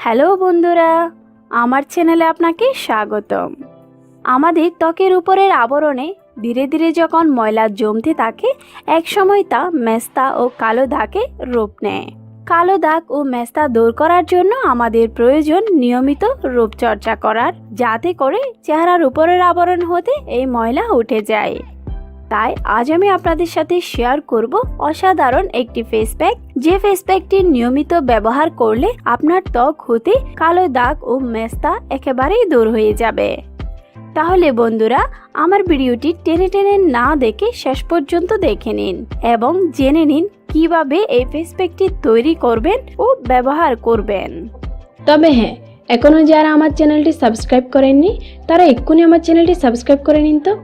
Hello বন্ধুরা, আমার চ্যানেলে আপনাকে স্বাগতম। আমাদের ত্বকের উপরের আবরণে ধীরে ধীরে যখন ময়লা জমতে থাকে, একসময় তা মেস্তা ও কালো দাগে রূপ নেয়। কালো দাগ ও মেস্তা দূর করার জন্য আমাদের প্রয়োজন নিয়মিত রূপচর্চা করার, যাতে করে চেহারার উপরের আবরণ হতে এই ময়লা উঠে যায়। তাই আজ আমি আপনাদের সাথে শেয়ার করব অসাধারণ একটি ফেস প্যাক, যে ফেস প্যাকটি নিয়মিত ব্যবহার করলে আপনার ত্বক হতে কালো দাগ ও মেস্তা একেবারেই দূর হয়ে যাবে। তাহলে বন্ধুরা, আমার ভিডিওটি টেনে টেনে না দেখে শেষ পর্যন্ত দেখে নিন এবং জেনে নিন কিভাবে এই ফেস প্যাকটি তৈরি করবেন ও ব্যবহার করবেন। তবে হ্যাঁ, এখনো যারা আমার চ্যানেলটি সাবস্ক্রাইব করেননি তারা এক্ষুনি আমার চ্যানেলটি সাবস্ক্রাইব করে নিন তো,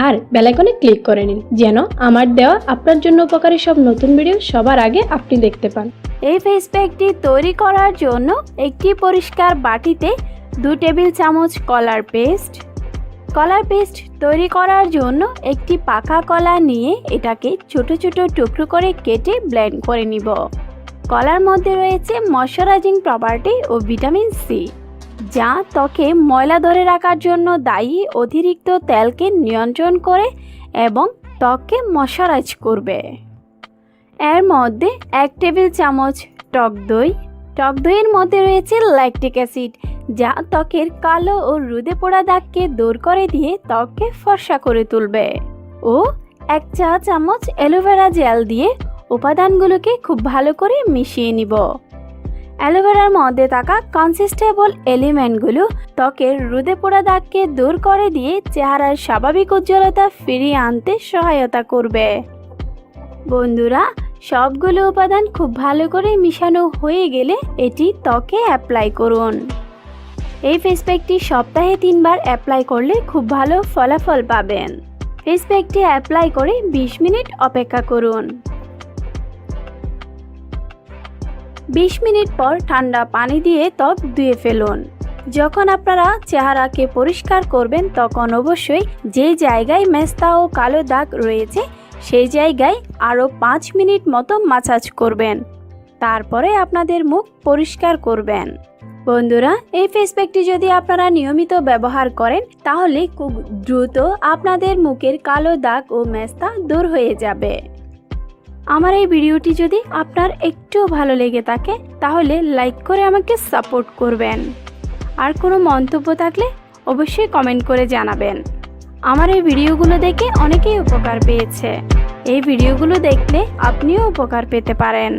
আর বেল আইকনে ক্লিক করে নিন যেন আমার দেওয়া আপনার জন্য উপকারী সব নতুন ভিডিও সবার আগে আপনি দেখতে পান। এই ফেস প্যাকটি তৈরি করার জন্য একটি পরিষ্কার বাটিতে 2 টেবিল চামচ কলার পেস্ট তৈরি করার জন্য একটি পাকা কলা নিয়ে এটাকে ছোট ছোট টুকরো করে কেটে ব্লেন্ড করে নিব। কলার মধ্যে রয়েছে ময়শ্চারাইজিং প্রপার্টি ও ভিটামিন সি, যা ত্বকে ময়লা ধরে রাখার জন্য দায়ী। অতিরিক্ত তেলকে নিয়ন্ত্রণ করে এবং ত্বককে ময়শ্চারাইজ করবে। এর মধ্যে 1 টেবিল চামচ টক দইয়ের মধ্যে রয়েছে ল্যাকটিক অ্যাসিড, যা ত্বকের কালো ও রোদে পোড়া দাগকে দূর করে দিয়ে ত্বককে ফর্সা করে তুলবে। ও 1 চা চামচ অ্যালোভেরা জেল দিয়ে উপাদানগুলোকে খুব ভালো করে মিশিয়ে নিব। অ্যালোভেরার মধ্যে থাকা কনসিস্টেবল এলিমেন্টগুলো ত্বকের রোদে পোড়া দাগকে দূর করে দিয়ে চেহারার স্বাভাবিক উজ্জ্বলতা ফিরিয়ে আনতে সহায়তা করবে। বন্ধুরা, সবগুলো উপাদান খুব ভালো করে মিশানো হয়ে গেলে এটি ত্বকে অ্যাপ্লাই করুন। এই ফেস প্যাকটি সপ্তাহে 3 বার অ্যাপ্লাই করলে খুব ভালো ফলাফল পাবেন। ফেস প্যাকটি অ্যাপ্লাই করে 20 মিনিট অপেক্ষা করুন। 20 মিনিট পর ঠান্ডা পানি দিয়ে ত্বক ধুয়ে ফেলুন। যখন আপনারা চেহারাকে পরিষ্কার করবেন, তখন অবশ্যই যে জায়গায় মেস্তা ও কালো দাগ রয়েছে সেই জায়গায় আরও 5 মিনিট মতো মাসাজ করবেন। তারপরে আপনাদের মুখ পরিষ্কার করবেন। বন্ধুরা, এই ফেস প্যাকটি যদি আপনারা নিয়মিত ব্যবহার করেন, তাহলে খুব দ্রুত আপনাদের মুখের কালো দাগ ও মেস্তা দূর হয়ে যাবে। আমার এই ভিডিওটি যদি আপনার একটু ভালো লেগে থাকে, তাহলে লাইক করে আমাকে সাপোর্ট করবেন। আর কোনো মন্তব্য থাকলে অবশ্যই কমেন্ট করে জানাবেন। আমার এই ভিডিওগুলো দেখে অনেকেই উপকার পেয়েছে। এই ভিডিওগুলো দেখলে আপনিও উপকার পেতে পারেন।